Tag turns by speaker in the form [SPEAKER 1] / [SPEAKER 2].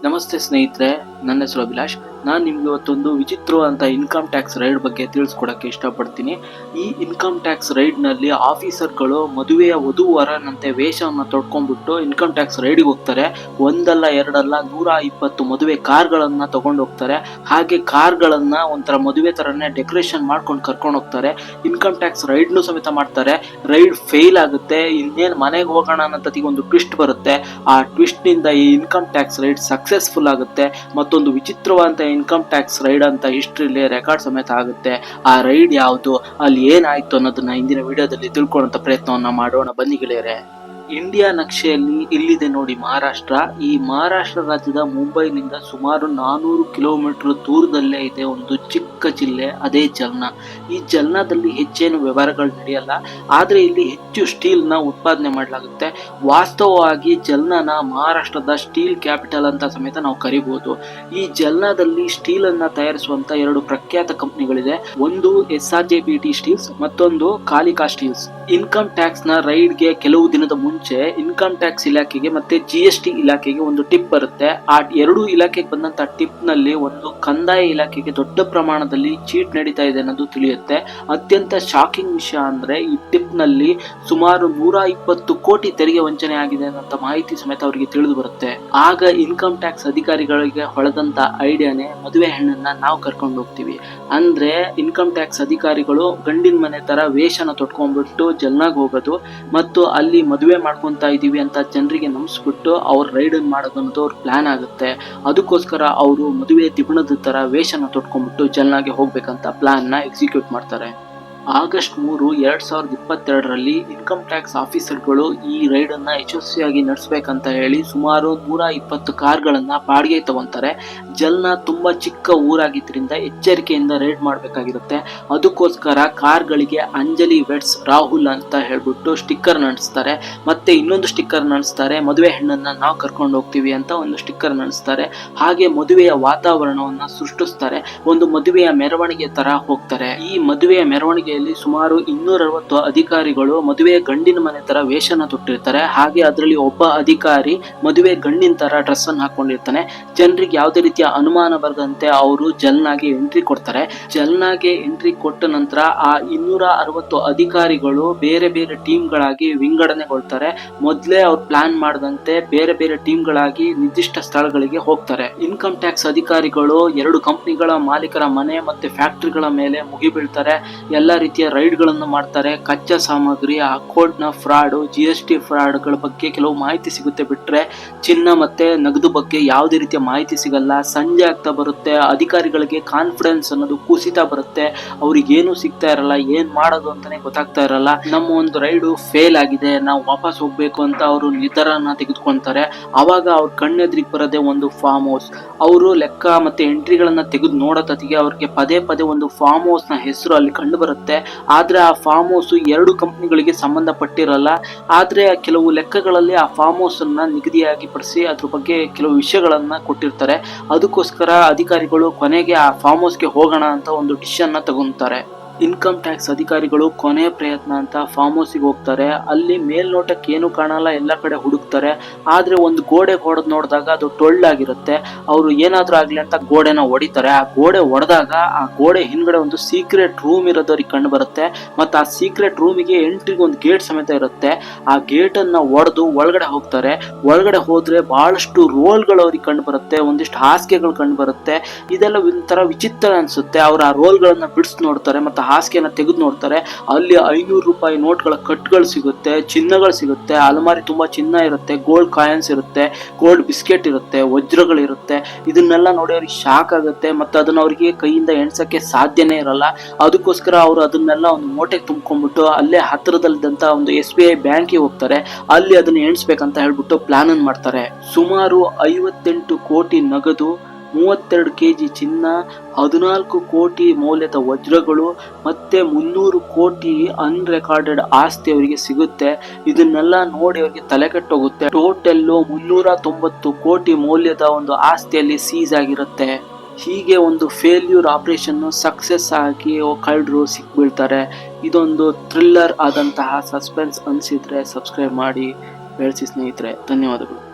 [SPEAKER 1] ನಮಸ್ತೆ ಸ್ನೇಹಿತರೆ, ನನ್ನ ಹೆಸರು ಅಭಿಲಾಷ್. ನಾನು ನಿಮ್ಗೆ ಇವತ್ತೊಂದು ವಿಚಿತ್ರವಾದಂಥ ಇನ್ಕಮ್ ಟ್ಯಾಕ್ಸ್ ರೈಡ್ ಬಗ್ಗೆ ತಿಳಿಸ್ಕೊಡಕ್ಕೆ ಇಷ್ಟಪಡ್ತೀನಿ. ಈ ಇನ್ಕಮ್ ಟ್ಯಾಕ್ಸ್ ರೈಡ್ನಲ್ಲಿ ಆಫೀಸರ್ಗಳು ಮದುವೆಯ ವಧುವರನಂತೆ ವೇಷವನ್ನು ತೊಡ್ಕೊಂಡ್ಬಿಟ್ಟು ಇನ್ಕಮ್ ಟ್ಯಾಕ್ಸ್ ರೈಡ್ಗೆ ಹೋಗ್ತಾರೆ. ಒಂದಲ್ಲ ಎರಡಲ್ಲ 120 ಮದುವೆ ಕಾರ್ಗಳನ್ನು ತಗೊಂಡು ಹೋಗ್ತಾರೆ. ಹಾಗೆ ಕಾರ್ಗಳನ್ನು ಒಂಥರ ಮದುವೆ ಥರನೇ ಡೆಕೋರೇಷನ್ ಮಾಡ್ಕೊಂಡು ಕರ್ಕೊಂಡು ಹೋಗ್ತಾರೆ. ಇನ್ಕಮ್ ಟ್ಯಾಕ್ಸ್ ರೈಡ್ನು ಸಮೇತ ಮಾಡ್ತಾರೆ. ರೈಡ್ ಫೇಲ್ ಆಗುತ್ತೆ. ಇನ್ನೇನು ಮನೆಗೆ ಹೋಗೋಣ ಅನ್ನೋದಕ್ಕೆ ಒಂದು ಟ್ವಿಸ್ಟ್ ಬರುತ್ತೆ. ಆ ಟ್ವಿಸ್ಟ್ನಿಂದ ಈ ಇನ್ಕಮ್ ಟ್ಯಾಕ್ಸ್ ರೈಡ್ ಸಕ್ಸಸ್ಫುಲ್ ಆಗುತ್ತೆ. ಮತ್ತೊಂದು ವಿಚಿತ್ರವಾದಂಥ ಇನ್ಕಮ್ ಟ್ಯಾಕ್ಸ್ ರೈಡ್ ಅಂತ ಹಿಸ್ಟ್ರಿಲಿ ರೆಕಾರ್ಡ್ ಸಮೇತ ಆಗುತ್ತೆ. ಆ ರೈಡ್ ಯಾವುದು, ಅಲ್ಲಿ ಏನಾಯ್ತು ಅನ್ನೋದನ್ನ ಇಂದಿನ ವಿಡಿಯೋದಲ್ಲಿ ತಿಳ್ಕೊಳ್ಳುವಂತ ಪ್ರಯತ್ನವನ್ನ ಮಾಡೋಣ. ಬನ್ನಿ ಗೆಳೆಯರೆ. ಇಂಡಿಯಾ ನಕ್ಷೆಯಲ್ಲಿ ಇಲ್ಲಿದೆ ನೋಡಿ ಮಹಾರಾಷ್ಟ್ರ. ಈ ಮಹಾರಾಷ್ಟ್ರ ರಾಜ್ಯದ ಮುಂಬೈನಿಂದ ಸುಮಾರು 400 ಕಿಲೋಮೀಟರ್ ದೂರದಲ್ಲೇ ಇದೆ ಒಂದು ಚಿಕ್ಕ ಜಿಲ್ಲೆ, ಅದೇ ಜಲ್ನಾ. ಈ ಜಲ್ನಾದಲ್ಲಿ ಹೆಚ್ಚೇನು ವ್ಯವಹಾರಗಳು ನಡೆಯಲ್ಲ, ಆದ್ರೆ ಇಲ್ಲಿ ಹೆಚ್ಚು ಸ್ಟೀಲ್ ನ ಉತ್ಪಾದನೆ ಮಾಡಲಾಗುತ್ತೆ. ವಾಸ್ತವವಾಗಿ ಜಲ್ನಾನ ಮಹಾರಾಷ್ಟ್ರದ ಸ್ಟೀಲ್ ಕ್ಯಾಪಿಟಲ್ ಅಂತ ಸಮೇತ ನಾವು ಕರಿಬಹುದು. ಈ ಜಲ್ನಾದಲ್ಲಿ ಸ್ಟೀಲ್ ಅನ್ನ ತಯಾರಿಸುವಂತ 2 ಪ್ರಖ್ಯಾತ ಕಂಪನಿಗಳಿದೆ. ಒಂದು SRJPT ಸ್ಟೀಲ್ಸ್, ಮತ್ತೊಂದು ಕಾಲಿಕಾ ಸ್ಟೀಲ್ಸ್. ಇನ್ಕಮ್ ಟ್ಯಾಕ್ಸ್ ನ ರೈಡ್ ಗೆ ಕೆಲವು ದಿನದ ಮುಂಚೆ ಇನ್ಕಮ್ ಟ್ಯಾಕ್ಸ್ ಇಲಾಖೆಗೆ ಮತ್ತೆ GST ಇಲಾಖೆಗೆ ಒಂದು ಟಿಪ್ ಬರುತ್ತೆ. ಆ 2 ಇಲಾಖೆಗೆ ಬಂದಂತ ಟಿಪ್ ನಲ್ಲಿ ಒಂದು ಕಂದಾಯ ಇಲಾಖೆಗೆ ದೊಡ್ಡ ಪ್ರಮಾಣದಲ್ಲಿ ಚೀಟ್ ನಡೀತಾ ಇದೆ ಅನ್ನೋದು ತಿಳಿಯುತ್ತೆ. ಅತ್ಯಂತ ಶಾಕಿಂಗ್ ವಿಷಯ ಅಂದ್ರೆ ಈ ಟಿಪ್ ನಲ್ಲಿ ಸುಮಾರು 120 ಕೋಟಿ ತೆರಿಗೆ ವಂಚನೆ ಆಗಿದೆ ಅನ್ನೋ ಮಾಹಿತಿ ಸಮೇತ ಅವರಿಗೆ ತಿಳಿದು ಬರುತ್ತೆ. ಆಗ ಇನ್ಕಮ್ ಟ್ಯಾಕ್ಸ್ ಅಧಿಕಾರಿಗಳಿಗೆ ಹೊಳೆದಂತ ಐಡಿಯಾನೇ ಮದುವೆ ಹೆಣ್ಣನ್ನ ನಾವು ಕರ್ಕೊಂಡು ಹೋಗ್ತೀವಿ. ಅಂದ್ರೆ ಇನ್ಕಮ್ ಟ್ಯಾಕ್ಸ್ ಅಧಿಕಾರಿಗಳು ಗಂಡಿನ ಮನೆ ತರ ವೇಷನ ತೊಟ್ಕೊಂಡ್ಬಿಟ್ಟು ಜಲ್ನಾಗ್ ಹೋಗೋದು ಮತ್ತು ಅಲ್ಲಿ ಮದುವೆ ಮಾಡ್ಕೊಂತ ಇದೀವಿ ಅಂತ ಜನರಿಗೆ ನಂಬಿಸ್ಬಿಟ್ಟು ಅವ್ರ ರೈಡ್ ಮಾಡೋದು ಅನ್ನೋದು ಅವ್ರ ಪ್ಲಾನ್ ಆಗುತ್ತೆ. ಅದಕ್ಕೋಸ್ಕರ ಅವರು ಮದುವೆ ತಿಬಣದ ತರ ವೇಷನ ತೊಟ್ಕೊಂಡ್ಬಿಟ್ಟು ಜಲ್ನಾಗೆ ಹೋಗ್ಬೇಕಂತ ಪ್ಲಾನ್ ನ ಎಕ್ಸಿಕ್ಯೂಟ್ ಮಾಡ್ತಾರೆ. ಆಗಸ್ಟ್ 3, 2022ರಲ್ಲಿ ಇನ್ಕಮ್ ಟ್ಯಾಕ್ಸ್ ಆಫೀಸರ್ಗಳು ಈ ರೈಡ್ ಅನ್ನ ಯಶಸ್ವಿಯಾಗಿ ನಡೆಸಬೇಕಂತ ಹೇಳಿ ಸುಮಾರು 120 ಕಾರ್ಗಳನ್ನ ಬಾಡಿಗೆ ತಗೊಂತಾರೆ. ಜಲ್ನಾ ತುಂಬಾ ಚಿಕ್ಕ ಊರಾಗಿದ್ದರಿಂದ ಎಚ್ಚರಿಕೆಯಿಂದ ರೈಡ್ ಮಾಡಬೇಕಾಗಿರುತ್ತೆ. ಅದಕ್ಕೋಸ್ಕರ ಕಾರ್ಗಳಿಗೆ ಅಂಜಲಿ ವೆಡ್ಸ್ ರಾಹುಲ್ ಅಂತ ಹೇಳ್ಬಿಟ್ಟು ಸ್ಟಿಕ್ಕರ್ ಅಂಟಿಸ್ತಾರೆ. ಮತ್ತೆ ಇನ್ನೊಂದು ಸ್ಟಿಕ್ಕರ್ ಅಂಟಿಸ್ತಾರೆ, ಮದುವೆ ಹೆಣ್ಣನ್ನ ನಾವು ಕರ್ಕೊಂಡು ಹೋಗ್ತೀವಿ ಅಂತ ಒಂದು ಸ್ಟಿಕ್ಕರ್ ಅಂಟಿಸ್ತಾರೆ. ಹಾಗೆ ಮದುವೆಯ ವಾತಾವರಣವನ್ನ ಸೃಷ್ಟಿಸ್ತಾರೆ. ಒಂದು ಮದುವೆಯ ಮೆರವಣಿಗೆ ತರ ಹೋಗ್ತಾರೆ. ಈ ಮದುವೆಯ ಮೆರವಣಿಗೆ ಸುಮಾರು 260 ಅಧಿಕಾರಿಗಳು ಮದುವೆ ಗಂಡಿನ ಮನೆ ತರ ವೇಷನ ತೊಟ್ಟಿರ್ತಾರೆ. ಹಾಗೆ ಅದರಲ್ಲಿ ಒಬ್ಬ ಅಧಿಕಾರಿ ಮದುವೆ ಗಂಡಿನ ತರ ಡ್ರೆಸ್ ಅನ್ನು ಹಾಕೊಂಡಿರ್ತಾನೆ. ಜನರಿಗೆ ಯಾವುದೇ ರೀತಿಯ ಅನುಮಾನ ಬರದಂತೆ ಅವರು ಜಲ್ನಾಗೆ ಎಂಟ್ರಿ ಕೊಡ್ತಾರೆ. ಜಲ್ನಾಗೆ ಎಂಟ್ರಿ ಕೊಟ್ಟ ನಂತರ ಆ 260 ಅಧಿಕಾರಿಗಳು ಬೇರೆ ಬೇರೆ ಟೀಮ್ಗಳಾಗಿ ವಿಂಗಡಣೆಗೊಳ್ತಾರೆ. ಮೊದಲೇ ಅವ್ರು ಪ್ಲಾನ್ ಮಾಡದಂತೆ ಬೇರೆ ಬೇರೆ ಟೀಮ್ಗಳಾಗಿ ನಿರ್ದಿಷ್ಟ ಸ್ಥಳಗಳಿಗೆ ಹೋಗ್ತಾರೆ. ಇನ್ಕಮ್ ಟ್ಯಾಕ್ಸ್ ಅಧಿಕಾರಿಗಳು 2 ಕಂಪನಿಗಳ ಮಾಲೀಕರ ಮನೆ ಮತ್ತೆ ಫ್ಯಾಕ್ಟರಿಗಳ ಮೇಲೆ ಮುಗಿಬೀಳ್ತಾರೆ. ಎಲ್ಲ ರೀತಿಯ ರೈಡ್ ಗಳನ್ನು ಮಾಡ್ತಾರೆ. ಕಚ್ಚಾ ಸಾಮಗ್ರಿ, ಅಕೌಂಟ್ ನ ಫ್ರಾಡ್, GST ಫ್ರಾಡ್ ಗಳ ಬಗ್ಗೆ ಕೆಲವು ಮಾಹಿತಿ ಸಿಗುತ್ತೆ. ಬಿಟ್ರೆ ಚಿನ್ನ ಮತ್ತೆ ನಗದು ಬಗ್ಗೆ ಯಾವುದೇ ರೀತಿಯ ಮಾಹಿತಿ ಸಿಗಲ್ಲ. ಸಂಜೆ ಆಗ್ತಾ ಬರುತ್ತೆ, ಅಧಿಕಾರಿಗಳಿಗೆ ಕಾನ್ಫಿಡೆನ್ಸ್ ಅನ್ನೋದು ಕುಸಿತಾ ಬರುತ್ತೆ. ಅವ್ರಿಗೆ ಏನು ಸಿಗ್ತಾ ಇರಲ್ಲ, ಏನ್ ಮಾಡೋದು ಅಂತಾನೆ ಗೊತ್ತಾಗ್ತಾ ಇರಲ್ಲ. ನಮ್ಮ ಒಂದು ರೈಡು ಫೇಲ್ ಆಗಿದೆ, ನಾವು ವಾಪಸ್ ಹೋಗ್ಬೇಕು ಅಂತ ಅವರು ನಿರ್ಧಾರನ ತೆಗೆದುಕೊಂತಾರೆ. ಅವಾಗ ಅವ್ರ ಕಣ್ಣೆದ್ರಿಗೆ ಬರೋದೇ ಒಂದು ಫಾರ್ಮ್ ಹೌಸ್. ಅವರು ಲೆಕ್ಕ ಮತ್ತೆ ಎಂಟ್ರಿಗಳನ್ನ ತೆಗೆದು ನೋಡೋತ್ತಿಗೆ ಅವ್ರಿಗೆ ಪದೇ ಪದೇ ಒಂದು ಫಾರ್ಮ್ ಹೌಸ್ ನ ಹೆಸರು ಅಲ್ಲಿ ಕಂಡು ಬರುತ್ತೆ. ಆದ್ರೆ ಆ ಫಾರ್ಮ್ ಹೌಸ್ 2 ಕಂಪನಿಗಳಿಗೆ ಸಂಬಂಧಪಟ್ಟಿರಲ್ಲ. ಆದ್ರೆ ಕೆಲವು ಲೆಕ್ಕಗಳಲ್ಲಿ ಆ ಫಾರ್ಮ್ ಹೌಸ್ ಅನ್ನ ನಿಗದಿಯಾಗಿ ಪಡಿಸಿ ಅದ್ರ ಬಗ್ಗೆ ಕೆಲವು ವಿಷಯಗಳನ್ನ ಕೊಟ್ಟಿರ್ತಾರೆ. ಅದಕ್ಕೋಸ್ಕರ ಅಧಿಕಾರಿಗಳು ಕೊನೆಗೆ ಆ ಫಾರ್ಮ್ ಹೌಸ್ಗೆ ಹೋಗೋಣ ಅಂತ ಒಂದು ಡಿಸಿಷನ್ ನ ತಗೊಂತಾರೆ. ಇನ್ಕಮ್ ಟ್ಯಾಕ್ಸ್ ಅಧಿಕಾರಿಗಳು ಕೊನೆ ಪ್ರಯತ್ನ ಅಂತ ಫಾರ್ಮ್ ಹೌಸ್ಗೆ ಹೋಗ್ತಾರೆ. ಅಲ್ಲಿ ಮೇಲ್ನೋಟಕ್ಕೆ ಏನು ಕಾಣಲ್ಲ, ಎಲ್ಲ ಕಡೆ ಹುಡುಕ್ತಾರೆ. ಆದ್ರೆ ಒಂದು ಗೋಡೆ ಹೊಡೆದ್ ನೋಡಿದಾಗ ಅದು ಟೊಳ್ಳಾಗಿರುತ್ತೆ. ಅವರು ಏನಾದ್ರೂ ಆಗ್ಲಿ ಅಂತ ಗೋಡೆನ ಹೊಡಿತಾರೆ. ಆ ಗೋಡೆ ಹೊಡೆದಾಗ ಆ ಗೋಡೆ ಹಿಂದ್ಗಡೆ ಒಂದು ಸೀಕ್ರೆಟ್ ರೂಮ್ ಇರೋದವ್ರಿಗೆ ಕಂಡು ಬರುತ್ತೆ. ಮತ್ತೆ ಆ ಸೀಕ್ರೆಟ್ ರೂಮಿಗೆ ಎಂಟ್ರಿಗೆ ಒಂದು ಗೇಟ್ ಸಮೇತ ಇರುತ್ತೆ. ಆ ಗೇಟ್ ಅನ್ನ ಒಡೆದು ಒಳಗಡೆ ಹೋಗ್ತಾರೆ. ಒಳಗಡೆ ಹೋದ್ರೆ ಬಹಳಷ್ಟು ರೋಲ್ಗಳು ಅವ್ರಿಗೆ ಕಂಡು ಬರುತ್ತೆ, ಒಂದಿಷ್ಟು ಹಾಸಿಗೆಗಳು ಕಂಡು ಬರುತ್ತೆ. ಇದೆಲ್ಲ ಒಂಥರ ವಿಚಿತ್ರ ಅನ್ಸುತ್ತೆ. ಅವ್ರು ಆ ರೋಲ್ಗಳನ್ನ ಬಿಡಿಸಿ ನೋಡ್ತಾರೆ, ಮತ್ತೆ ಹಾಸಿಗೆನ ತೆಗೆದು ನೋಡ್ತಾರೆ. ಅಲ್ಲಿ 500 ರೂಪಾಯಿ ನೋಟ್ಗಳ ಕಟ್ಗಳು ಸಿಗುತ್ತೆ, ಚಿನ್ನಗಳು ಸಿಗುತ್ತೆ. ಅಲಮಾರಿ ತುಂಬಾ ಚಿನ್ನ ಇರುತ್ತೆ, ಗೋಲ್ಡ್ ಕಾಯಿನ್ಸ್ ಇರುತ್ತೆ, ಗೋಲ್ಡ್ ಬಿಸ್ಕೆಟ್ ಇರುತ್ತೆ, ವಜ್ರಗಳಿರುತ್ತೆ. ಇದನ್ನೆಲ್ಲ ನೋಡಿ ಅವ್ರಿಗೆ ಶಾಕ್ ಆಗುತ್ತೆ. ಮತ್ತೆ ಅದನ್ನ ಅವರಿಗೆ ಕೈಯಿಂದ ಎಣ್ಸಕ್ಕೆ ಸಾಧ್ಯನೇ ಇರಲ್ಲ. ಅದಕ್ಕೋಸ್ಕರ ಅವರು ಅದನ್ನೆಲ್ಲ ಒಂದು ಮೂಟೆಗೆ ತುಂಬ್ಕೊಂಡ್ಬಿಟ್ಟು ಅಲ್ಲೇ ಹತ್ತಿರದಲ್ಲಿದ್ದಂತ ಒಂದು SBI ಬ್ಯಾಂಕಿಗೆ ಹೋಗ್ತಾರೆ. ಅಲ್ಲಿ ಅದನ್ನ ಎಣಿಸ್ಬೇಕಂತ ಹೇಳ್ಬಿಟ್ಟು ಪ್ಲಾನ್ ಅನ್ನು ಮಾಡ್ತಾರೆ. ಸುಮಾರು 58 ಕೋಟಿ ನಗದು, 32 kg ಚಿನ್ನ, 14 ಕೋಟಿ ಮೌಲ್ಯದ ವಜ್ರಗಳು ಮತ್ತೆ 300 ಕೋಟಿ ಅನ್ರೆಕಾರ್ಡೆಡ್ ಆಸ್ತಿ ಅವರಿಗೆ ಸಿಗುತ್ತೆ. ಇದನ್ನೆಲ್ಲ ನೋಡಿ ಅವರಿಗೆ ತಲೆ ಕೆಟ್ಟೋಗುತ್ತೆ. ಟೋಟಲ್ 390 ಕೋಟಿ ಮೌಲ್ಯದ ಒಂದು ಆಸ್ತಿಯಲ್ಲಿ ಸೀಸ್ ಆಗಿರುತ್ತೆ. ಹೀಗೆ ಒಂದು ಫೇಲ್ಯೂರ್ ಆಪರೇಷನ್ ಸಕ್ಸಸ್ ಆಗಿ ಕಳ್ಳರು ಸಿಕ್ಬೀಳ್ತಾರೆ. ಇದೊಂದು ಥ್ರಿಲ್ಲರ್ ಆದಂತಹ ಸಸ್ಪೆನ್ಸ್ ಅನಿಸಿದ್ರೆ ಸಬ್ಸ್ಕ್ರೈಬ್ ಮಾಡಿ ಬೆಳೆಸಿ ಸ್ನೇಹಿತರೆ. ಧನ್ಯವಾದಗಳು.